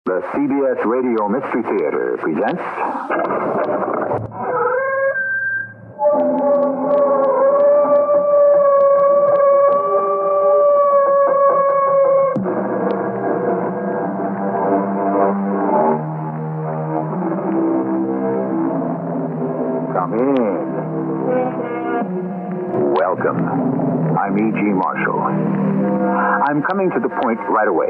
The CBS Radio Mystery Theater presents... Come in. Welcome. I'm E.G. Marshall. I'm coming to the point right away.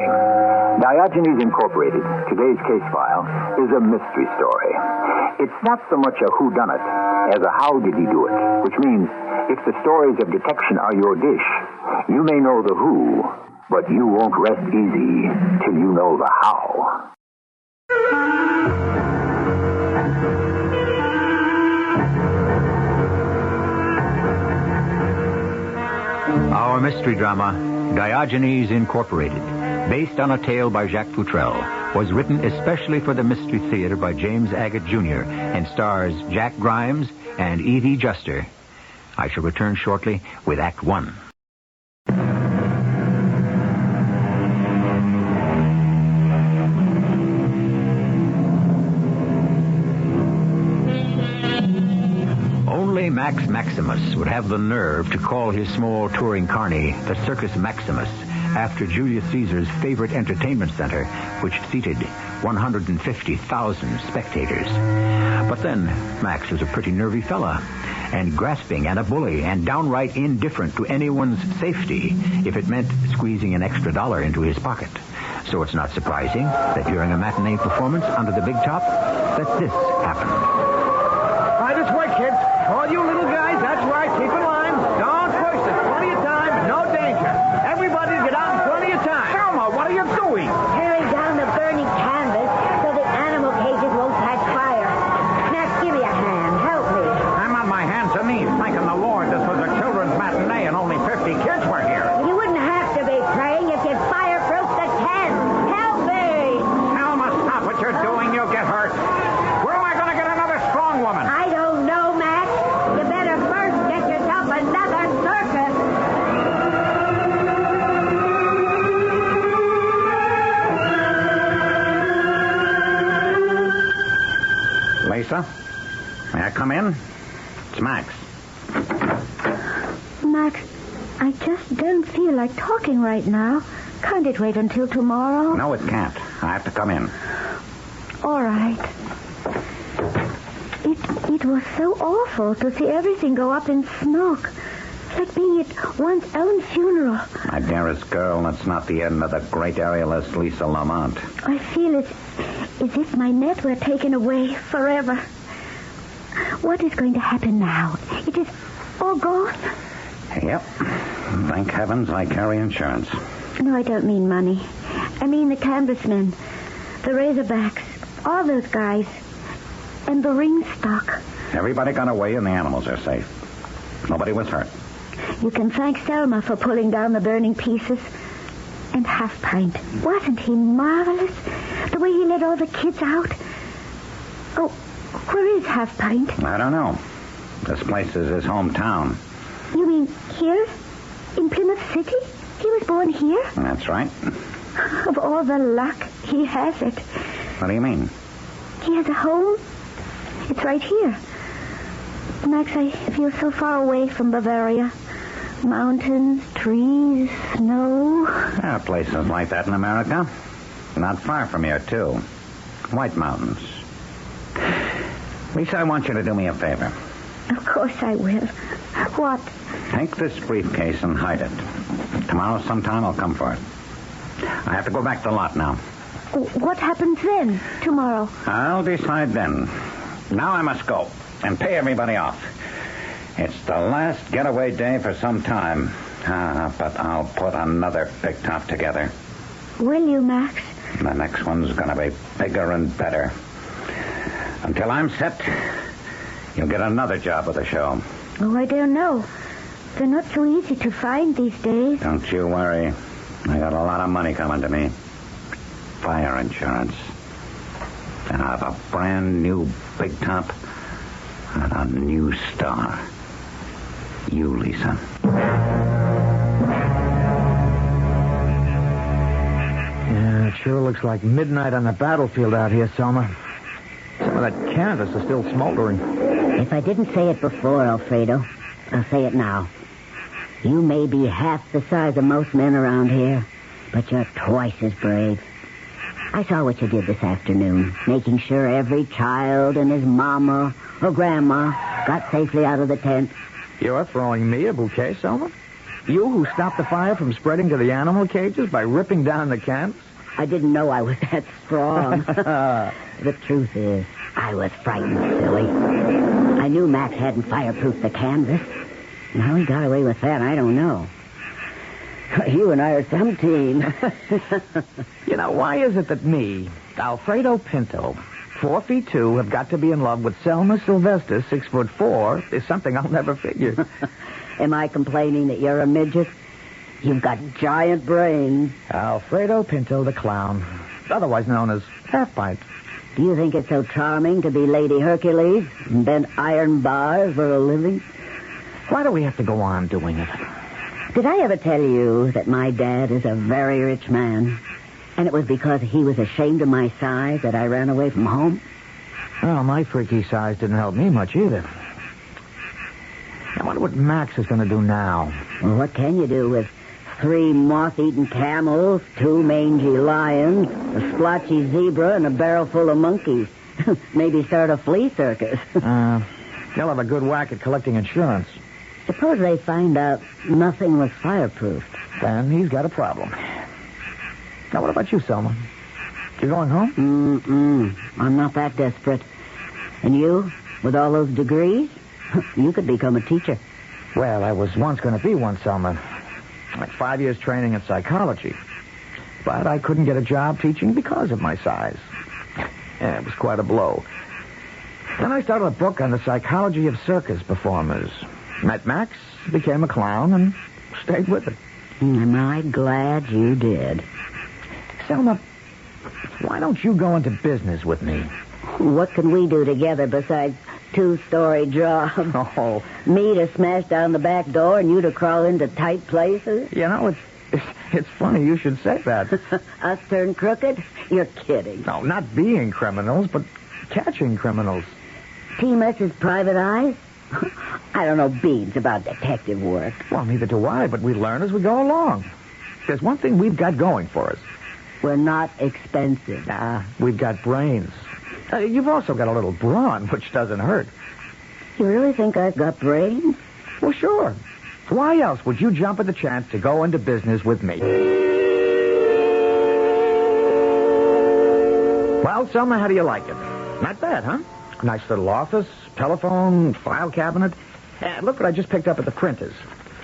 Diogenes Incorporated, today's case file, is a mystery story. It's not so much a whodunit as a how did he do it, which means if the stories of detection are your dish, you may know the who, but you won't rest easy till you know the how. Our mystery drama, Diogenes Incorporated, based on a tale by Jacques Futrell, was written especially for the Mystery Theater by James Agate Jr. and stars Jack Grimes and Evie Juster. I shall return shortly with Act One. Only Max Maximus would have the nerve to call his small touring carny the Circus Maximus, after Julius Caesar's favorite entertainment center, which seated 150,000 spectators. But then, Max was a pretty nervy fella, and grasping and a bully, and downright indifferent to anyone's safety if it meant squeezing an extra dollar into his pocket. So it's not surprising that during a matinee performance under the big top, that this happened. Right this way, kids. All you little guys, that's right. Keep in line. Don't push. There's plenty of time. No danger. Everybody get out in plenty of time. Selma, what are you doing? Tearing down the burning canvas so the animal cages won't catch fire. Max, give me a hand. Help me. I'm on my hands and knees, thanking the Lord this was a children's matinee and only 50 kids were here. You wouldn't have to be praying if you'd fireproof the tent. Help me! Selma, stop what you're doing. You'll get hurt. Where am I going to get another strong woman? I don't know, Max. You better first get yourself another circus. Lisa, may I come in? It's Max. Max, I just don't feel like talking right now. Can't it wait until tomorrow? No, it can't. I have to come in. All right. It was so awful to see everything go up in smoke. It's like being at one's own funeral. My dearest girl, that's not the end of the great aerialist Lisa Lamont. I feel as if my net were taken away forever. What is going to happen now? It is all gone? Yep. Thank heavens I carry insurance. No, I don't mean money. I mean the canvasmen, the Razorbacks, all those guys, and the ring stock. Everybody got away and the animals are safe. Nobody was hurt. You can thank Selma for pulling down the burning pieces. And Half Pint. Wasn't he marvelous? The way he let all the kids out. Oh, where is Half Pint? I don't know. This place is his hometown. You mean here? In Plymouth City? He was born here? That's right. Of all the luck, he has it. What do you mean? He has a home. It's right here. Max, I feel so far away from Bavaria. Mountains, trees, snow. There are places like that in America. Not far from here, too. White Mountains. Lisa, I want you to do me a favor. Of course I will. What? Take this briefcase and hide it. Tomorrow sometime I'll come for it. I have to go back to the lot now. What happens then, tomorrow? I'll decide then. Now I must go and pay everybody off. It's the last getaway day for some time. But I'll put another big top together. Will you, Max? The next one's going to be bigger and better. Until I'm set, you'll get another job with the show. Oh, I don't know. They're not so easy to find these days. Don't you worry. I got a lot of money coming to me. Fire insurance. And I have a brand new big top and a new star. You, Lisa. Sure looks like midnight on the battlefield out here, Selma. Some of that canvas is still smoldering. If I didn't say it before, Alfredo, I'll say it now. You may be half the size of most men around here, but you're twice as brave. I saw what you did this afternoon, making sure every child and his mama or grandma got safely out of the tent. You're throwing me a bouquet, Selma? You who stopped the fire from spreading to the animal cages by ripping down the canvas? I didn't know I was that strong. The truth is, I was frightened, silly. I knew Max hadn't fireproofed the canvas. And how he got away with that, I don't know. You and I are some team. You know, why is it that me, Alfredo Pinto, 4'2", have got to be in love with Selma Sylvester, 6'4", is something I'll never figure. Am I complaining that you're a midget? You've got giant brains. Alfredo Pinto the clown, otherwise known as Half-Pint. Do you think it's so charming to be Lady Hercules and bend iron bars for a living? Why do we have to go on doing it? Did I ever tell you that my dad is a very rich man? And it was because he was ashamed of my size that I ran away from home? Well, my freaky size didn't help me much either. I wonder what Max is going to do now. Well, what can you do with 3 moth-eaten camels, 2 mangy lions, a splotchy zebra, and a barrel full of monkeys? Maybe start a flea circus. He'll have a good whack at collecting insurance. Suppose they find out nothing was fireproof. Then he's got a problem. Now, what about you, Selma? You going home? I'm not that desperate. And you, with all those degrees, you could become a teacher. Well, I was once going to be one, Selma. Like 5 years training in psychology. But I couldn't get a job teaching because of my size. Yeah, it was quite a blow. Then I started a book on the psychology of circus performers. Met Max, became a clown, and stayed with it. Am I glad you did? Selma, why don't you go into business with me? What can we do together besides 2-story jobs? Oh. Me to smash down the back door and you to crawl into tight places? You know, it's funny you should say that. Us turn crooked? You're kidding. No, not being criminals, but catching criminals. Team us as private eyes? I don't know beans about detective work. Well, neither do I, but we learn as we go along. There's one thing we've got going for us. We're not expensive. We've got brains. You've also got a little brawn, which doesn't hurt. You really think I've got brains? Well, sure. Why else would you jump at the chance to go into business with me? Well, Selma, how do you like it? Not bad, huh? Nice little office, telephone, file cabinet. Look what I just picked up at the printers.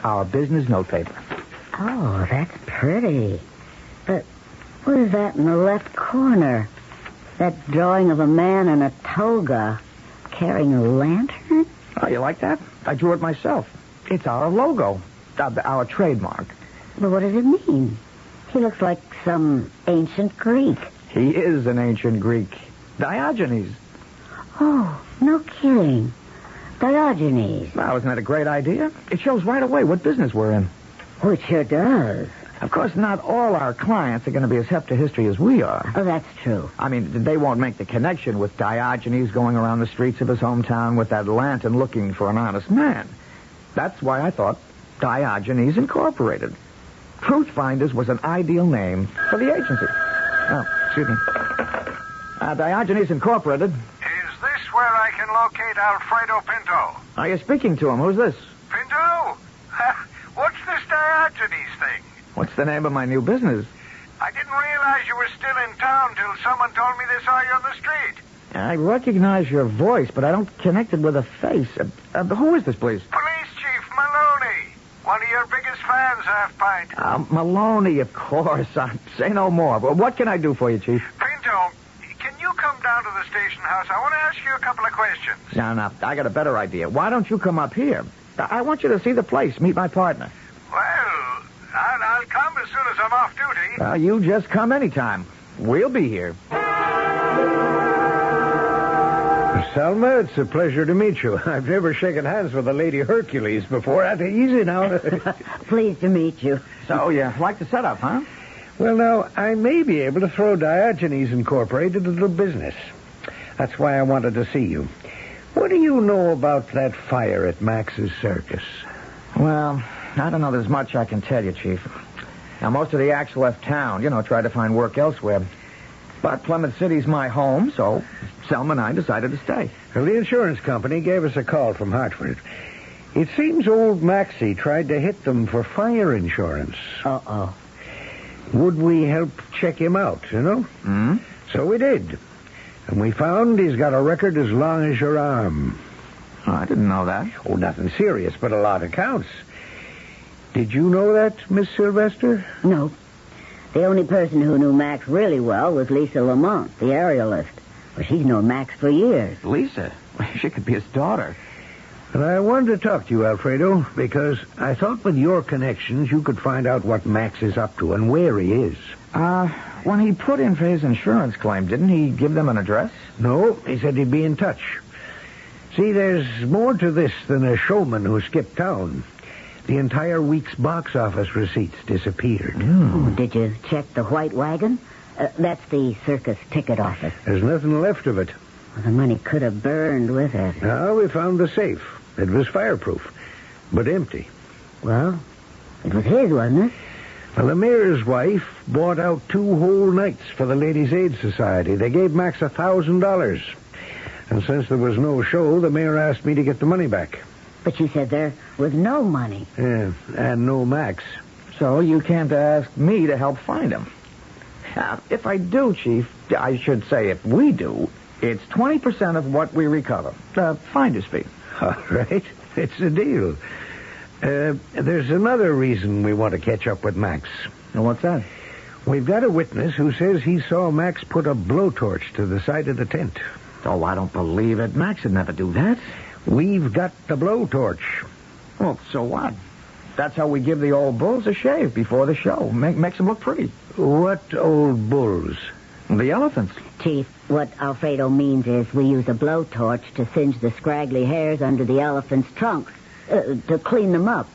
Our business notepaper. Oh, that's pretty. But what is that in the left corner? That drawing of a man in a toga carrying a lantern? Oh, you like that? I drew it myself. It's our logo, our trademark. But what does it mean? He looks like some ancient Greek. He is an ancient Greek. Diogenes. Oh, no kidding. Diogenes. Now, isn't that a great idea? It shows right away what business we're in. Oh, it sure does. Of course, not all our clients are going to be as hep to history as we are. Oh, that's true. I mean, they won't make the connection with Diogenes going around the streets of his hometown with that lantern looking for an honest man. That's why I thought Diogenes Incorporated. Truth Finders was an ideal name for the agency. Oh, excuse me. Diogenes Incorporated. Is this where I can locate Alfredo Pinto? Are you speaking to him? Who's this? Pinto? What's this Diogenes thing? What's the name of my new business? I didn't realize you were still in town till someone told me they saw you on the street. I recognize your voice, but I don't connect it with a face. Who is this, please? Police Chief Maloney. One of your biggest fans, Half-Pint. Maloney, of course. Say no more. What can I do for you, Chief? Pinto, can you come down to the station house? I want to ask you a couple of questions. No. I got a better idea. Why don't you come up here? I want you to see the place, meet my partner. Well, I'll come as soon as I'm off duty. You just come anytime. We'll be here. Selma, it's a pleasure to meet you. I've never shaken hands with a Lady Hercules before. Easy now. Pleased to meet you. So, you like the setup, huh? Well, now, I may be able to throw Diogenes Incorporated a little business. That's why I wanted to see you. What do you know about that fire at Max's circus? Well, I don't know there's much I can tell you, Chief. Now, most of the acts left town, tried to find work elsewhere. But Plymouth City's my home, so Selma and I decided to stay. Well, the insurance company gave us a call from Hartford. It seems old Maxie tried to hit them for fire insurance. Uh-oh. Would we help check him out, Hmm? So we did. And we found he's got a record as long as your arm. Oh, I didn't know that. Oh, nothing serious, but a lot of counts. Did you know that, Miss Sylvester? No. The only person who knew Max really well was Lisa Lamont, the aerialist. Well, she's known Max for years. Lisa? She could be his daughter. And I wanted to talk to you, Alfredo, because I thought with your connections you could find out what Max is up to and where he is. When he put in for his insurance claim, didn't he give them an address? No, he said he'd be in touch. See, there's more to this than a showman who skipped town. The entire week's box office receipts disappeared. Oh, did you check the White Wagon? That's the circus ticket office. There's nothing left of it. Well, the money could have burned with it. Now we found the safe. It was fireproof, but empty. Well, it was his, wasn't it? Well, the mayor's wife bought out 2 whole nights for the Ladies' Aid Society. They gave Max $1,000. And since there was no show, the mayor asked me to get the money back. But you said there was no money. Yeah, and no Max. So you can't ask me to help find him. If I do, Chief, I should say if we do, it's 20% of what we recover. Finder's fee. All right, it's a deal. There's another reason we want to catch up with Max. And what's that? We've got a witness who says he saw Max put a blowtorch to the side of the tent. Oh, I don't believe it. Max would never do that. We've got the blowtorch. Well, so what? That's how we give the old bulls a shave before the show. Makes them look pretty. What old bulls? The elephants. Chief, what Alfredo means is we use a blowtorch to singe the scraggly hairs under the elephant's trunks, to clean them up.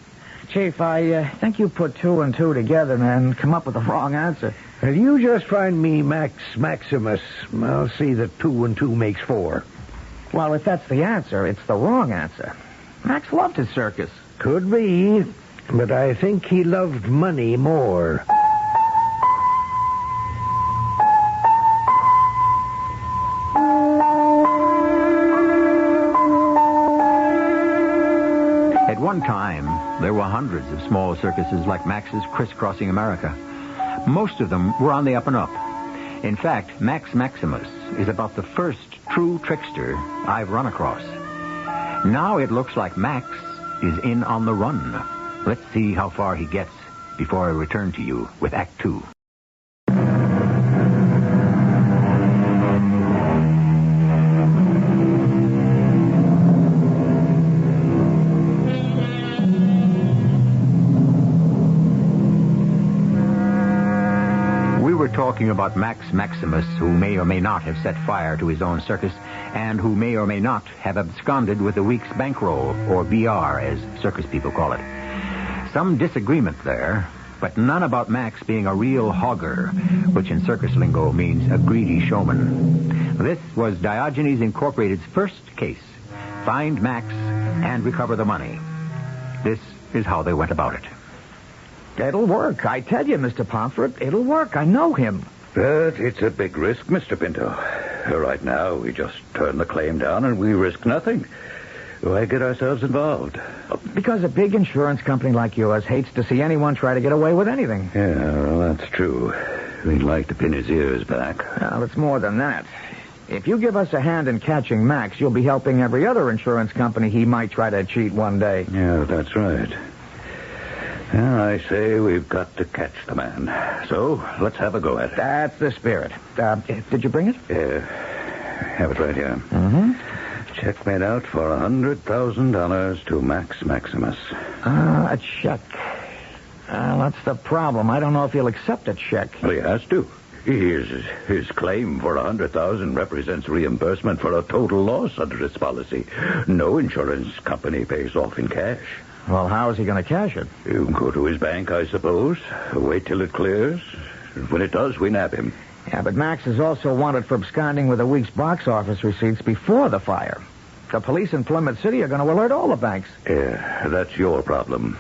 Chief, I think you put 2 and 2 together and come up with the wrong answer. Well, you just find me Max Maximus. I'll see that 2 and 2 makes 4. Well, if that's the answer, it's the wrong answer. Max loved his circus. Could be, but I think he loved money more. At one time, there were hundreds of small circuses like Max's crisscrossing America. Most of them were on the up and up. In fact, Max Maximus is about the first true trickster I've run across. Now it looks like Max is in on the run. Let's see how far he gets before I return to you with Act 2. Talking about Max Maximus, who may or may not have set fire to his own circus, and who may or may not have absconded with the week's bankroll, or BR, as circus people call it. Some disagreement there, but none about Max being a real hogger, which in circus lingo means a greedy showman. This was Diogenes Incorporated's first case. Find Max and recover the money. This is how they went about it. It'll work. I tell you, Mr. Pomfret, it'll work. I know him. But it's a big risk, Mr. Pinto. Right now, we just turn the claim down and we risk nothing. Why get ourselves involved? Because a big insurance company like yours hates to see anyone try to get away with anything. Yeah, well, that's true. We'd like to pin his ears back. Well, it's more than that. If you give us a hand in catching Max, you'll be helping every other insurance company he might try to cheat one day. Yeah, that's right. Well, I say we've got to catch the man. So, let's have a go at it. That's the spirit. Did you bring it? Have it right here. Mm-hmm. Check made out for $100,000 to Max Maximus. A check. That's the problem. I don't know if he'll accept a check. Well, he has to. His claim for $100,000 represents reimbursement for a total loss under its policy. No insurance company pays off in cash. Well, how is he going to cash it? You can go to his bank, I suppose. Wait till it clears. When it does, we nab him. Yeah, but Max is also wanted for absconding with a week's box office receipts before the fire. The police in Plymouth City are going to alert all the banks. Yeah, that's your problem.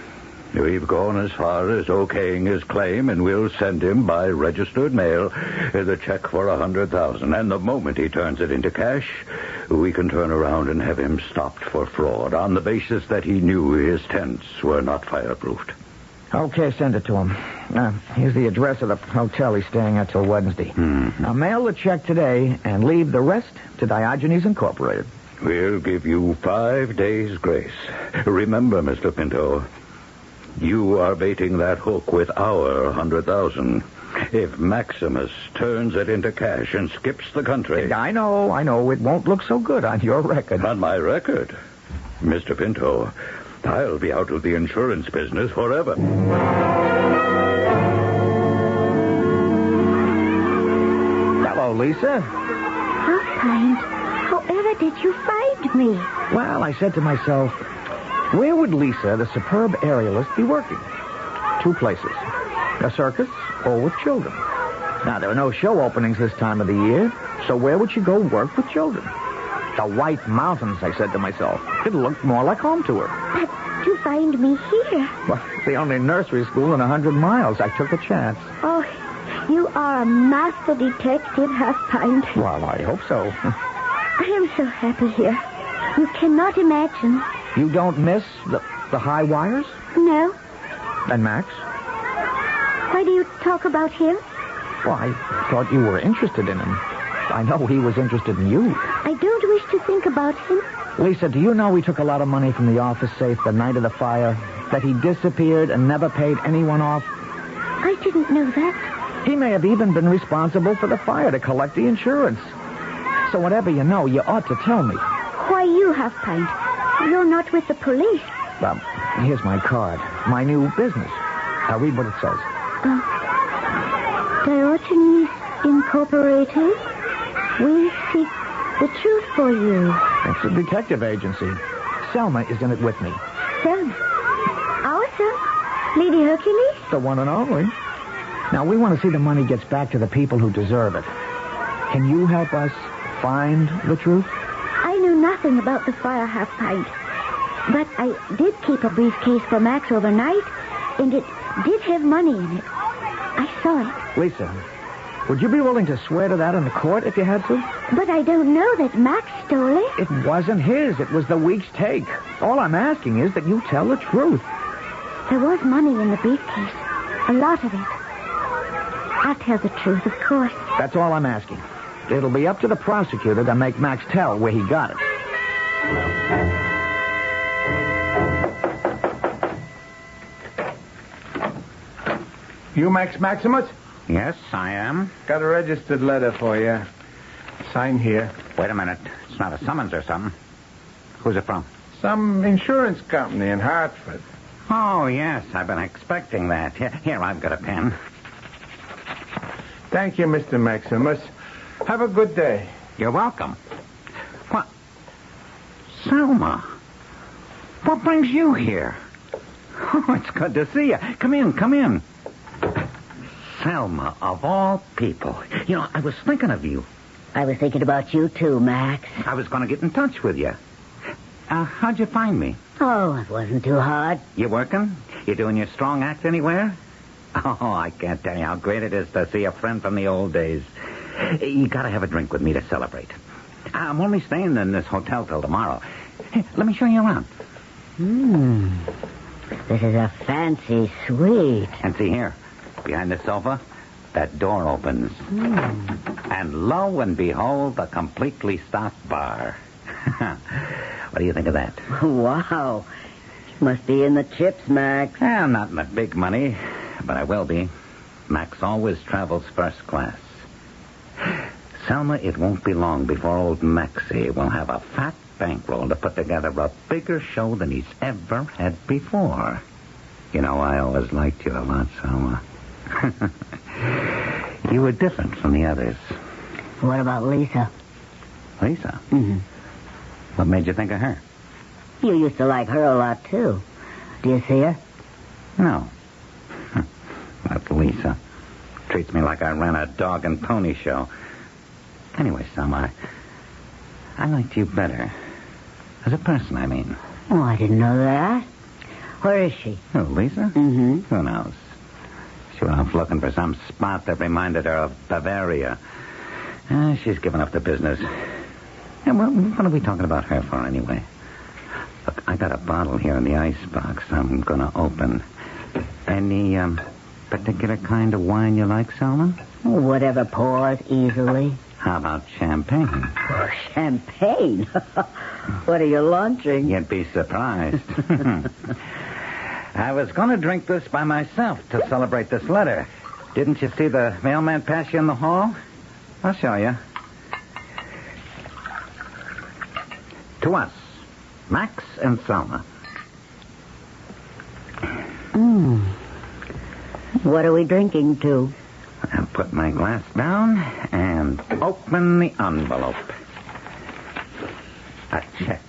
We've gone as far as okaying his claim, and we'll send him by registered mail the check for $100,000. And the moment he turns it into cash, we can turn around and have him stopped for fraud on the basis that he knew his tents were not fireproofed. Okay, send it to him. Here's the address of the hotel he's staying at till Wednesday. Mm-hmm. Now, mail the check today and leave the rest to Diogenes Incorporated. We'll give you 5 days' grace. Remember, Mr. Pinto, you are baiting that hook with our $100,000. If Maximus turns it into cash and skips the country... I know. It won't look so good on your record. On my record? Mr. Pinto, I'll be out of the insurance business forever. Hello, Lisa. Half-Pint, however did you find me? Well, I said to myself, where would Lisa, the superb aerialist, be working? 2 places. A circus or with children. Now, there are no show openings this time of the year, so where would she go work with children? The White Mountains, I said to myself. It looked more like home to her. But you find me here. Well, it's the only nursery school in 100 miles. I took a chance. Oh, you are a master detective, Half-Pint. Well, I hope so. I am so happy here. You cannot imagine. You don't miss the high wires? No. And Max? Why do you talk about him? Well, I thought you were interested in him. I know he was interested in you. I don't wish to think about him. Lisa, do you know we took a lot of money from the office safe the night of the fire? That he disappeared and never paid anyone off? I didn't know that. He may have even been responsible for the fire to collect the insurance. So whatever you know, you ought to tell me. Why you, Half-Pint? You're not with the police. Well, here's my card. My new business. Now read what it says. Diogenes Incorporated. We seek the truth for you. It's a detective agency. Selma is in it with me. Selma? Our Selma? Lady Hercules? The one and only. Now, we want to see the money gets back to the people who deserve it. Can you help us find the truth? I knew nothing about the fire, Half-Pint. But I did keep a briefcase for Max overnight, and it did have money in it. I saw it. Lisa, would you be willing to swear to that in the court if you had to? But I don't know that Max stole it. It wasn't his. It was the week's take. All I'm asking is that you tell the truth. There was money in the briefcase. A lot of it. I'll tell the truth, of course. That's all I'm asking. It'll be up to the prosecutor to make Max tell where he got it. You Max Maximus? Yes, I am. Got a registered letter for you. Sign here. Wait a minute. It's not a summons or something. Who's it from? Some insurance company in Hartford. Oh, yes. I've been expecting that. Here, I've got a pen. Thank you, Mr. Maximus. Have a good day. You're welcome. What? Selma. What brings you here? Oh, it's good to see you. Come in. Selma, of all people. You know, I was thinking of you. I was thinking about you, too, Max. I was going to get in touch with you. How'd you find me? Oh, it wasn't too hard. You working? You doing your strong act anywhere? Oh, I can't tell you how great it is to see a friend from the old days. You got to have a drink with me to celebrate. I'm only staying in this hotel till tomorrow. Hey, let me show you around. This is a fancy suite. And see here, behind the sofa, that door opens. And lo and behold, a completely stocked bar. What do you think of that? Wow. Must be in the chips, Max. Well, not in the big money, but I will be. Max always travels first class. Selma, it won't be long before old Maxie will have a fat bankroll to put together a bigger show than he's ever had before. You know, I always liked you a lot, Selma. You were different from the others. What about Lisa? Lisa? Mm-hmm. What made you think of her? You used to like her a lot, too. Do you see her? No. Not Lisa. Treats me like I ran a dog and pony show. Anyway, Selma, I liked you better. As a person, I mean. Oh, I didn't know that. Where is she? Who, Lisa? Mm-hmm. Who knows? She went off looking for some spot that reminded her of Bavaria. She's given up the business. And what are we talking about her for, anyway? Look, I got a bottle here in the icebox I'm going to open. Any particular kind of wine you like, Selma? Whatever pours easily. How about champagne? Oh, champagne? What are you launching? You'd be surprised. I was going to drink this by myself to celebrate this letter. Didn't you see the mailman pass you in the hall? I'll show you. To us, Max and Selma. What are we drinking to? I'll put my glass down and open the envelope. A check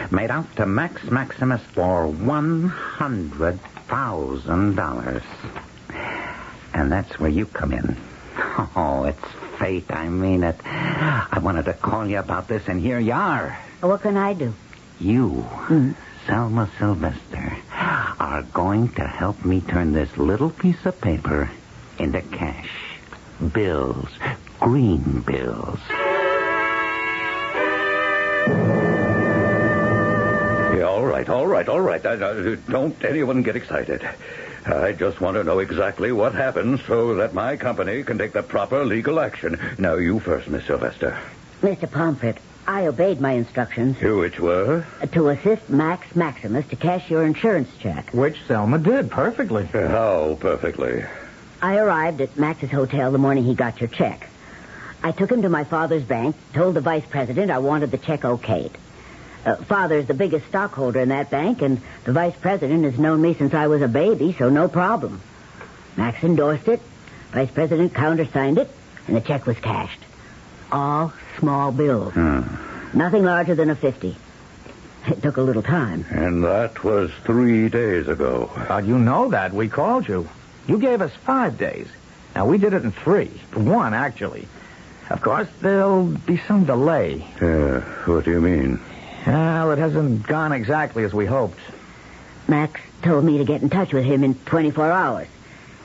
made out to Max Maximus for $100,000. And that's where you come in. Oh, it's fate. I mean it. I wanted to call you about this, and here you are. What can I do? You, Selma Sylvester, are going to help me turn this little piece of paper into cash. Bills. Green bills. Yeah, all right. Don't anyone get excited. I just want to know exactly what happened so that my company can take the proper legal action. Now, you first, Miss Sylvester. Mr. Pomfret, I obeyed my instructions. Which were? To assist Max Maximus to cash your insurance check. Which Selma did perfectly. How perfectly? I arrived at Max's hotel the morning he got your check. I took him to my father's bank, told the vice president I wanted the check okayed. Father's the biggest stockholder in that bank, and the vice president has known me since I was a baby, so no problem. Max endorsed it, vice president countersigned it, and the check was cashed. All small bills. Nothing larger than a 50. It took a little time. And that was 3 days ago. How'd you know that? We called you. You gave us 5 days. Now, we did it in 3. 1, actually. Of course, there'll be some delay. What do you mean? Well, it hasn't gone exactly as we hoped. Max told me to get in touch with him in 24 hours.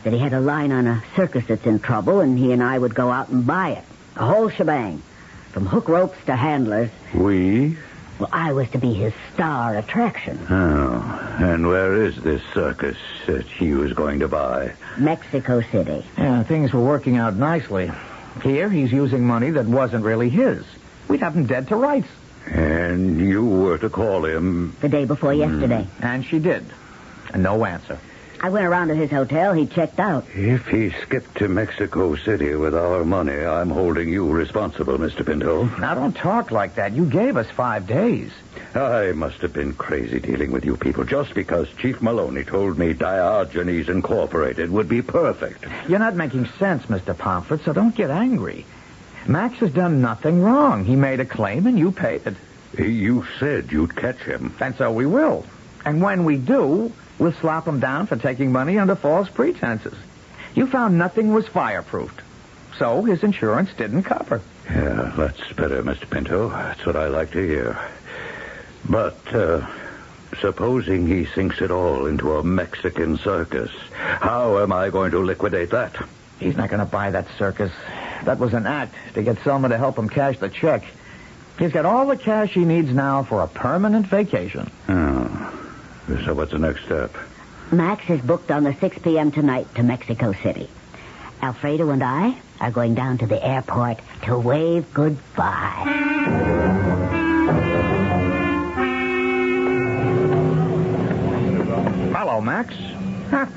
That he had a line on a circus that's in trouble, and he and I would go out and buy it. A whole shebang. From hook ropes to handlers. We? Well, I was to be his star attraction. Oh, and where is this circus that he was going to buy? Mexico City. Yeah, things were working out nicely. Here, he's using money that wasn't really his. We'd have him dead to rights. And you were to call him? The day before yesterday. And she did. And no answer. I went around to his hotel. He checked out. If he skipped to Mexico City with our money, I'm holding you responsible, Mr. Pinto. Now, don't talk like that. You gave us 5 days. I must have been crazy dealing with you people just because Chief Maloney told me Diogenes Incorporated would be perfect. You're not making sense, Mr. Pomfret, so don't get angry. Max has done nothing wrong. He made a claim and you paid it. You said you'd catch him. And so we will. And when we do, we'll slap him down for taking money under false pretenses. You found nothing was fireproofed. So his insurance didn't cover. Yeah, that's better, Mr. Pinto. That's what I like to hear. But, supposing he sinks it all into a Mexican circus, how am I going to liquidate that? He's not going to buy that circus. That was an act to get Selma to help him cash the check. He's got all the cash he needs now for a permanent vacation. Oh. So what's the next step? Max is booked on the 6 p.m. tonight to Mexico City. Alfredo and I are going down to the airport to wave goodbye. Hello, Max.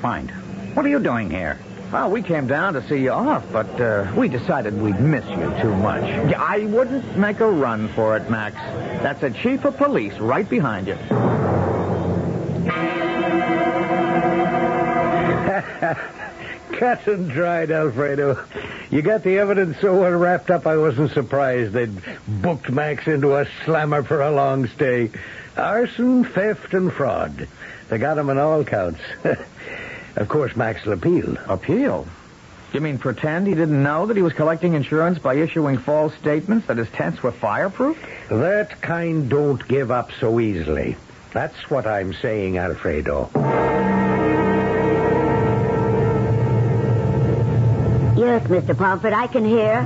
Fine. What are you doing here? Well, we came down to see you off, but we decided we'd miss you too much. I wouldn't make a run for it, Max. That's a chief of police right behind you. Cut and dried, Alfredo. You got the evidence so well wrapped up I wasn't surprised they'd booked Max into a slammer for a long stay. Arson, theft, and fraud. They got him on all counts. Of course, Max will appeal. Appeal? You mean pretend he didn't know that he was collecting insurance by issuing false statements that his tents were fireproof? That kind don't give up so easily. That's what I'm saying, Alfredo. Yes, Mr. Pomfret, I can hear.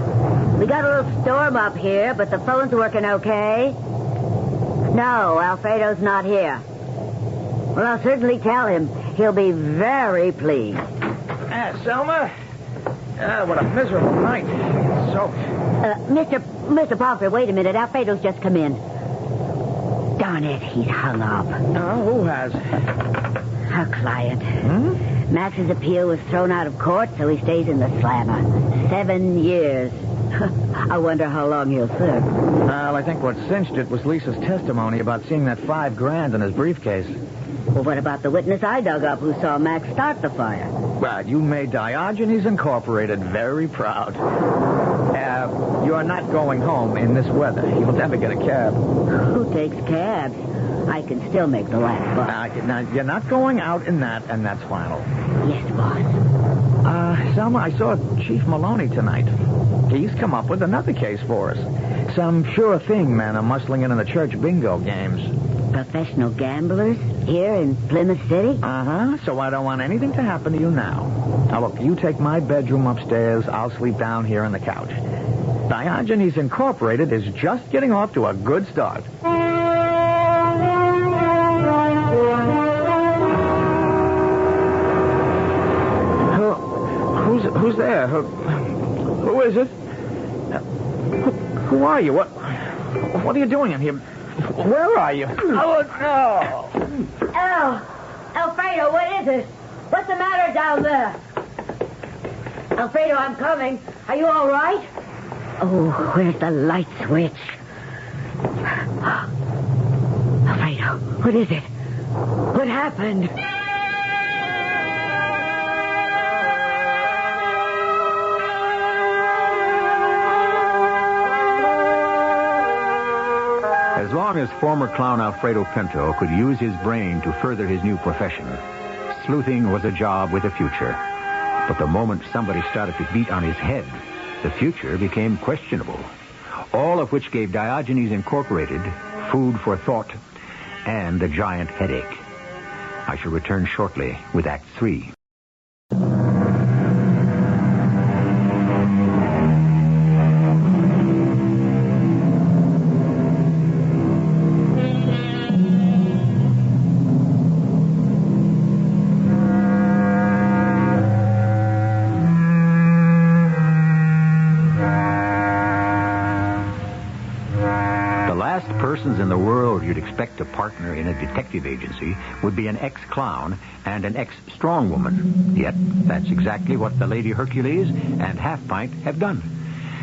We got a little storm up here, but the phone's working okay. No, Alfredo's not here. Well, I'll certainly tell him. He'll be very pleased. Selma? What a miserable night. It's soaked. Mr. Pomfret, wait a minute. Alfredo's just come in. Darn it, he's hung up. Oh, who has? Our client. Max's appeal was thrown out of court, so he stays in the slammer. 7 years. I wonder how long he'll serve. Well, I think what cinched it was Lisa's testimony about seeing that $5,000 in his briefcase. Well, what about the witness I dug up who saw Max start the fire? Well, you made Diogenes Incorporated very proud. You're not going home in this weather. You'll never get a cab. Who takes cabs? I can still make the last bus. Now, you're not going out in that, and that's final. Yes, boss. Selma, I saw Chief Maloney tonight. He's come up with another case for us. Some sure thing men are muscling in the church bingo games. Professional gamblers here in Plymouth City? So I don't want anything to happen to you now. Now, look, you take my bedroom upstairs. I'll sleep down here on the couch. Diogenes Incorporated is just getting off to a good start. Who's there? Who is it? Who are you? What are you doing in here? Where are you? Oh, no. Alfredo, what is it? What's the matter down there? Alfredo, I'm coming. Are you all right? Oh, where's the light switch? Alfredo, what is it? What happened? As long as former clown Alfredo Pinto could use his brain to further his new profession, sleuthing was a job with a future. But the moment somebody started to beat on his head, the future became questionable. All of which gave Diogenes Incorporated food for thought and a giant headache. I shall return shortly with Act 3. Persons in the world you'd expect to partner in a detective agency would be an ex-clown and an ex-strong woman. Yet, that's exactly what the Lady Hercules and Half Pint have done.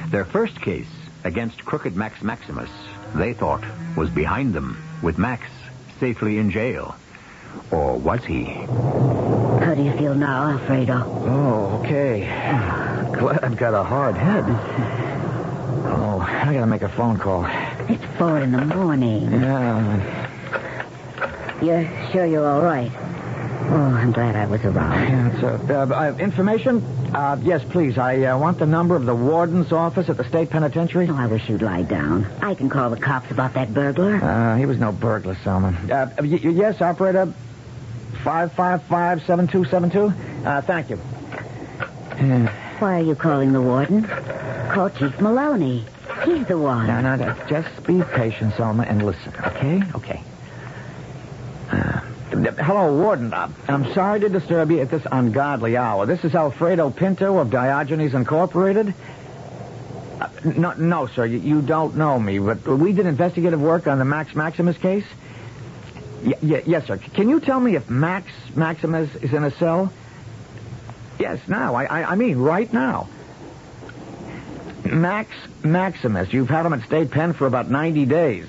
Their first case against crooked Max Maximus, they thought, was behind them, with Max safely in jail. Or was he? How do you feel now, Alfredo? Oh, okay. Glad I've got a hard head. Oh, I gotta make a phone call. It's 4 in the morning. Yeah. You're sure you're all right? Oh, I'm glad I was around. Yeah, information? Yes, please. I want the number of the warden's office at the state penitentiary. Oh, I wish you'd lie down. I can call the cops about that burglar. He was no burglar, Selma. Yes, operator. 555-7272. Thank you. Why are you calling the warden? Call Chief Maloney. He's the one. No, just be patient, Selma, and listen, okay? Okay. Hello, Warden. I'm sorry to disturb you at this ungodly hour. This is Alfredo Pinto of Diogenes Incorporated. No, sir, you don't know me, but we did investigative work on the Max Maximus case. Yes, sir. Can you tell me if Max Maximus is in a cell? Yes, now. I mean, right now. Max Maximus. You've had him at state pen for about 90 days.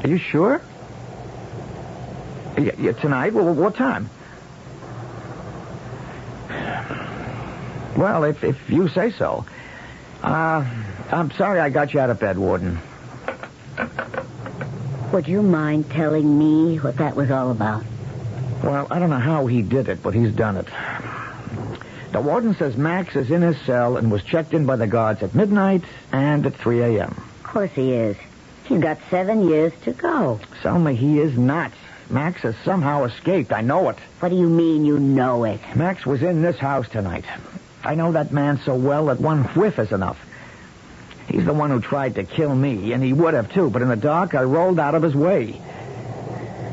Are you sure? Yeah, tonight? Well, what time? Well, if you say so. I'm sorry I got you out of bed, Warden. Would you mind telling me what that was all about? Well, I don't know how he did it, but he's done it. The warden says Max is in his cell and was checked in by the guards at midnight and at 3 a.m. Of course he is. He's got 7 years to go. Selma, he is not. Max has somehow escaped. I know it. What do you mean you know it? Max was in this house tonight. I know that man so well that one whiff is enough. He's the one who tried to kill me, and he would have, too, but in the dark, I rolled out of his way.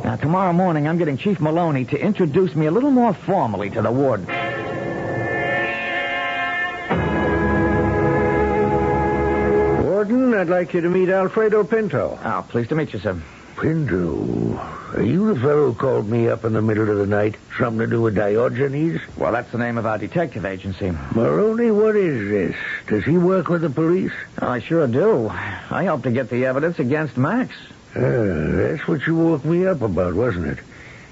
Now, tomorrow morning, I'm getting Chief Maloney to introduce me a little more formally to the warden. Warden, I'd like you to meet Alfredo Pinto. Oh, pleased to meet you, sir. Pinto, are you the fellow who called me up in the middle of the night? Something to do with Diogenes? Well, that's the name of our detective agency. Maroney, what is this? Does he work with the police? I sure do. I helped to get the evidence against Max. That's what you woke me up about, wasn't it?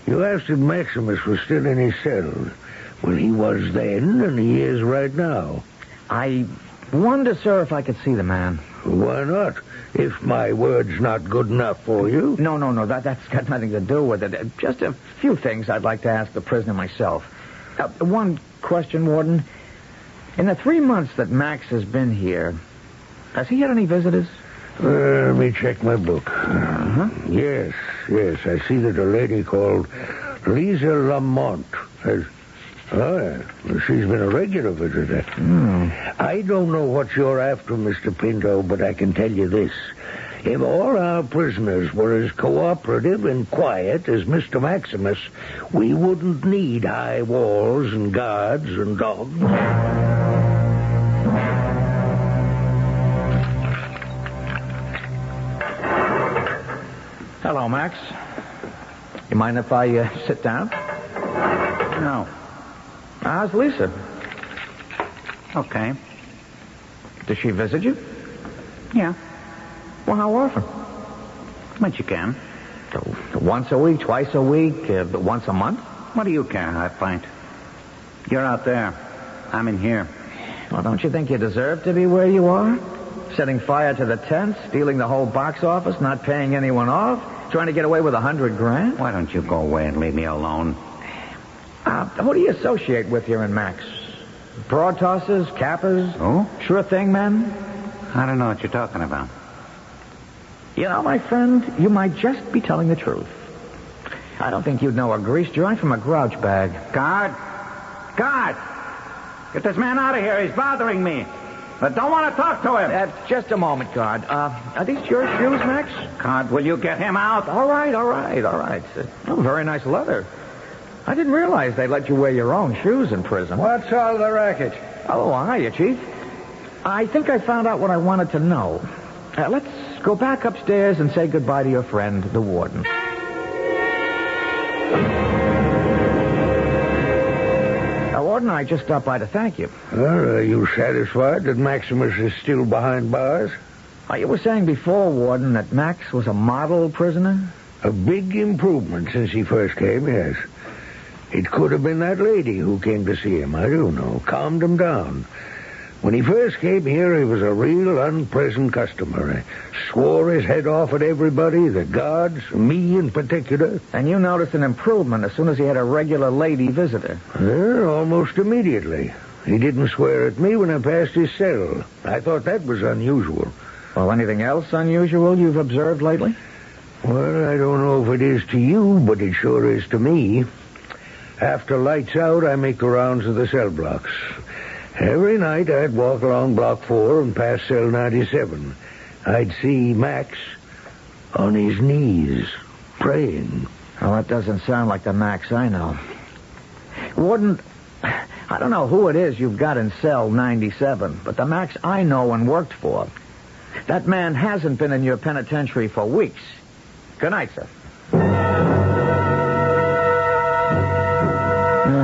You asked if Maximus was still in his cell. Well, he was then, and he is right now. I wonder, sir, if I could see the man. Why not? If my word's not good enough for you. No, that's got nothing to do with it. Just a few things I'd like to ask the prisoner myself. One question, Warden. In the 3 months that Max has been here, has he had any visitors? Let me check my book. Yes, I see that a lady called Lisa Lamont has... she's been a regular visitor. I don't know what you're after, Mr. Pinto, but I can tell you this. If all our prisoners were as cooperative and quiet as Mr. Maximus, we wouldn't need high walls and guards and dogs. Hello, Max. You mind if I sit down? No. How's Lisa? Okay. Does she visit you? Yeah. Well, how often? But you can. Once a week, twice a week, once a month? What do you care, I find? You're out there. I'm in here. Well, don't you think you deserve to be where you are? Setting fire to the tents, stealing the whole box office, not paying anyone off, trying to get away with $100,000? Why don't you go away and leave me alone? Who do you associate with here in Max? Broad tossers, cappers? Oh? Sure thing men? I don't know what you're talking about. You know, my friend, you might just be telling the truth. I don't think you'd know a grease joint from a grouch bag. Guard! Get this man out of here. He's bothering me. But don't want to talk to him. Just a moment, guard. Are these your shoes, Max? Guard, will you get him out? All right. Very nice leather. I didn't realize they let you wear your own shoes in prison. What's all the racket? Oh, hiya, Chief. I think I found out what I wanted to know. Let's go back upstairs and say goodbye to your friend, the warden. Warden, I just stopped by to thank you. Well, are you satisfied that Maximus is still behind bars? You were saying before, Warden, that Max was a model prisoner? A big improvement since he first came, yes. It could have been that lady who came to see him. I don't know. Calmed him down. When he first came here, he was a real unpleasant customer. He swore his head off at everybody, the guards, me in particular. And you noticed an improvement as soon as he had a regular lady visitor? Almost immediately. He didn't swear at me when I passed his cell. I thought that was unusual. Well, anything else unusual you've observed lately? Well, I don't know if it is to you, but it sure is to me. After lights out, I make the rounds of the cell blocks. Every night I'd walk along Block 4 and past cell 97. I'd see Max on his knees, praying. Well, that doesn't sound like the Max I know. Warden, I don't know who it is you've got in cell 97, but the Max I know and worked for, that man hasn't been in your penitentiary for weeks. Good night, sir.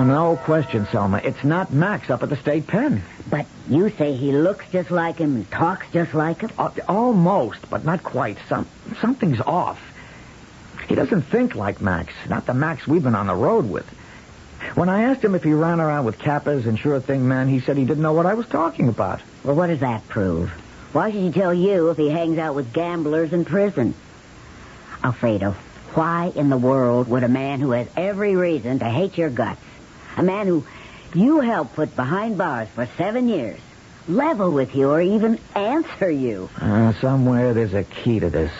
No question, Selma. It's not Max up at the state pen. But you say he looks just like him and talks just like him? Almost, but not quite. Something's off. He doesn't think like Max, not the Max we've been on the road with. When I asked him if he ran around with Kappas and sure thing men, he said he didn't know what I was talking about. Well, what does that prove? Why should he tell you if he hangs out with gamblers in prison? Alfredo, why in the world would a man who has every reason to hate your guts, a man who you helped put behind bars for 7 years, level with you or even answer you. Somewhere there's a key to this.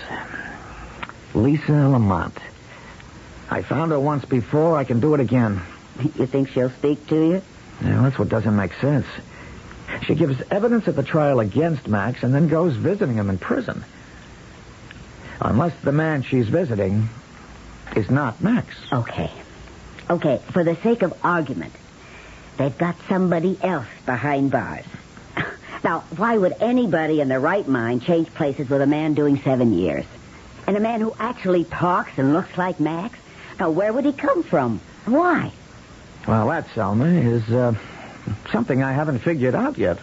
Lisa Lamont. I found her once before. I can do it again. You think she'll speak to you? Yeah, that's what doesn't make sense. She gives evidence at the trial against Max and then goes visiting him in prison. Unless the man she's visiting is not Max. Okay, for the sake of argument, they've got somebody else behind bars. Now, why would anybody in their right mind change places with a man doing 7 years? And a man who actually talks and looks like Max? Now, where would he come from? Why? Well, that, Selma, is something I haven't figured out yet.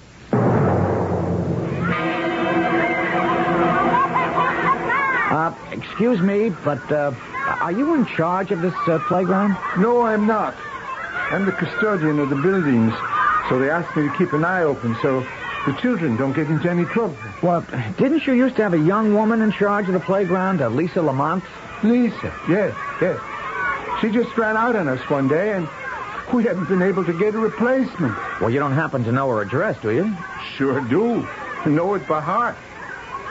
Excuse me, but are you in charge of this playground? No, I'm not. I'm the custodian of the buildings, so they asked me to keep an eye open so the children don't get into any trouble. Well, didn't you used to have a young woman in charge of the playground, Lisa Lamont? Lisa, yes. She just ran out on us one day, and we haven't been able to get a replacement. Well, you don't happen to know her address, do you? Sure do. Know it by heart.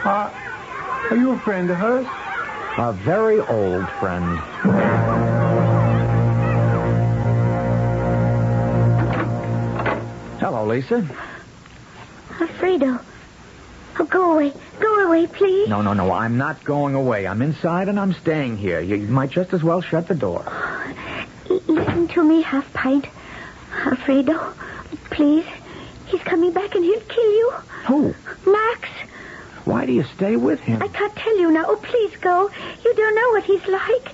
Are you a friend of hers? A very old friend. Hello, Lisa. Alfredo. Oh, go away. Go away, please. No. I'm not going away. I'm inside and I'm staying here. You might just as well shut the door. Listen to me, Half Pint. Alfredo, please. He's coming back and he'll kill you. Who? Max. Why do you stay with him? I can't tell you now. Oh, please go. You don't know what he's like.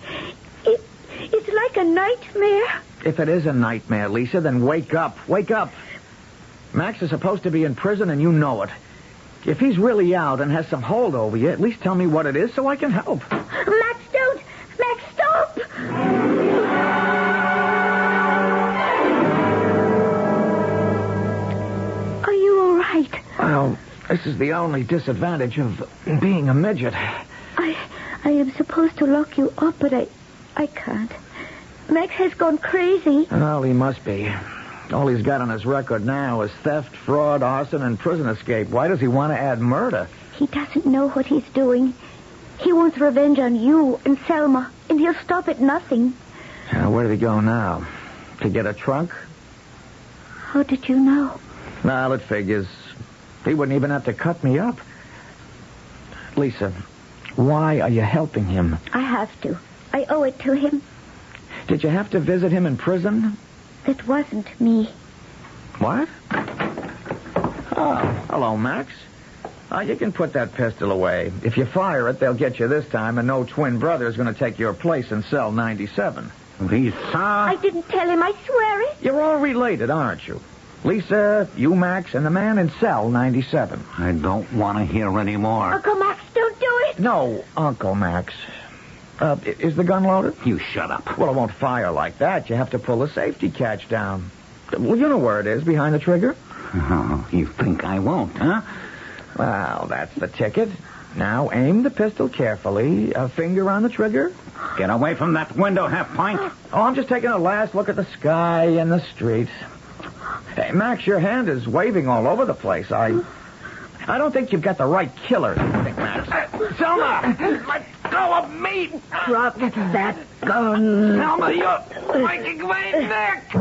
It's like a nightmare. If it is a nightmare, Lisa, then wake up. Wake up. Max is supposed to be in prison and you know it. If he's really out and has some hold over you, at least tell me what it is so I can help. Max, don't. Max, stop. Are you all right? Well, this is the only disadvantage of being a midget. I am supposed to lock you up, but I can't. Max has gone crazy. Well, he must be. All he's got on his record now is theft, fraud, arson, and prison escape. Why does he want to add murder? He doesn't know what he's doing. He wants revenge on you and Selma, and he'll stop at nothing. Where did he go now? To get a trunk? How did you know? Well, it figures. He wouldn't even have to cut me up. Lisa, why are you helping him? I have to. I owe it to him. Did you have to visit him in prison? It wasn't me. What? Oh, hello, Max. You can put that pistol away. If you fire it, they'll get you this time, and no twin brother is going to take your place in cell 97. Lisa? I didn't tell him, I swear it. You're all related, aren't you? Lisa, you, Max, and the man in cell 97. I don't want to hear any more. Uncle Max, don't do it. No, Uncle Max. Is the gun loaded? You shut up. Well, it won't fire like that. You have to pull the safety catch down. Well, you know where it is, behind the trigger. Oh, you think I won't, huh? Well, that's the ticket. Now, aim the pistol carefully. A finger on the trigger. Get away from that window, Half-Pint. Oh, I'm just taking a last look at the sky and the street. Hey, Max, your hand is waving all over the place. I don't think you've got the right killer. Max. Selma! Let go of me! Drop that gun. Selma, you're breaking my neck!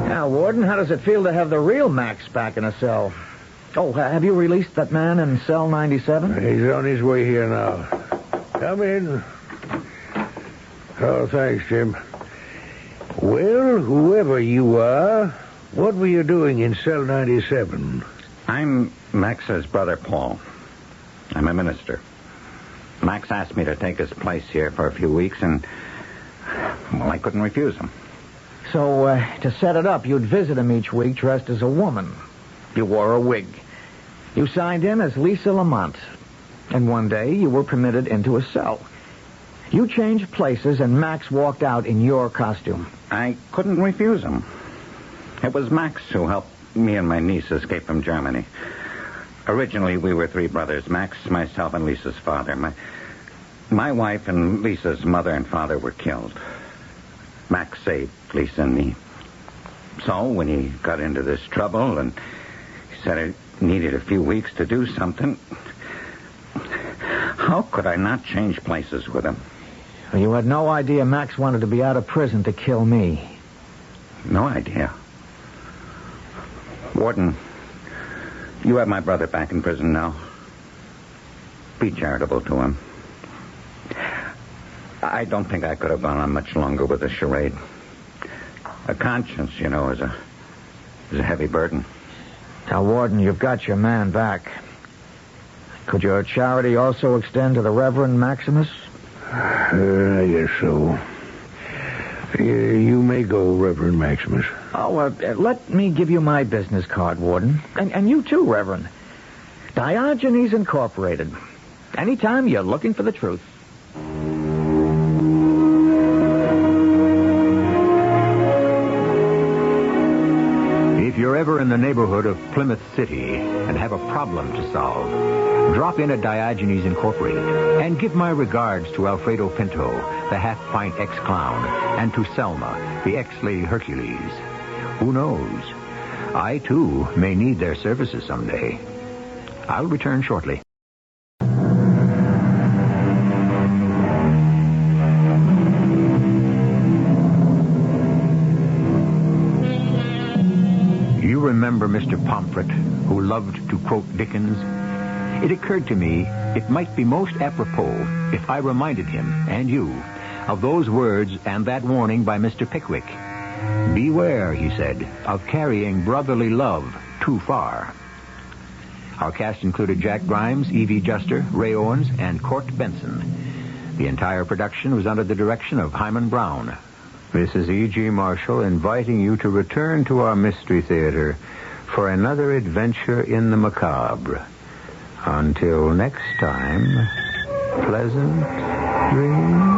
Now, Warden, how does it feel to have the real Max back in a cell? Oh, have you released that man in cell 97? He's on his way here now. Come in. Oh, thanks, Jim. Well, whoever you are, what were you doing in cell 97? I'm Max's brother, Paul. I'm a minister. Max asked me to take his place here for a few weeks, and, well, I couldn't refuse him. So, to set it up, you'd visit him each week dressed as a woman. You wore a wig. You signed in as Lisa Lamont. And one day, you were permitted into a cell. You changed places, and Max walked out in your costume. I couldn't refuse him. It was Max who helped me and my niece escape from Germany. Originally, we were three brothers, Max, myself, and Lisa's father. My wife and Lisa's mother and father were killed. Max saved Lisa and me. So when he got into this trouble and he said it needed a few weeks to do something, how could I not change places with him? You had no idea Max wanted to be out of prison to kill me. No idea. Warden, you have my brother back in prison now. Be charitable to him. I don't think I could have gone on much longer with this charade. A conscience, you know, is a heavy burden. Now, Warden, you've got your man back. Could your charity also extend to the Reverend Maximus? I guess so. You may go, Reverend Maximus. Oh, let me give you my business card, Warden. And you too, Reverend. Diogenes Incorporated. Anytime you're looking for the truth. If you're ever in the neighborhood of Plymouth City and have a problem to solve, drop in at Diogenes Incorporated and give my regards to Alfredo Pinto, the half-pint ex-clown, and to Selma, the ex-Lady Hercules. Who knows? I, too, may need their services someday. I'll return shortly. You remember Mr. Pomfret, who loved to quote Dickens? It occurred to me it might be most apropos if I reminded him, and you, of those words and that warning by Mr. Pickwick. Beware, he said, of carrying brotherly love too far. Our cast included Jack Grimes, Evie Juster, Ray Owens, and Court Benson. The entire production was under the direction of Hyman Brown. This is E.G. Marshall inviting you to return to our Mystery Theater for another adventure in the macabre. Until next time, pleasant dreams.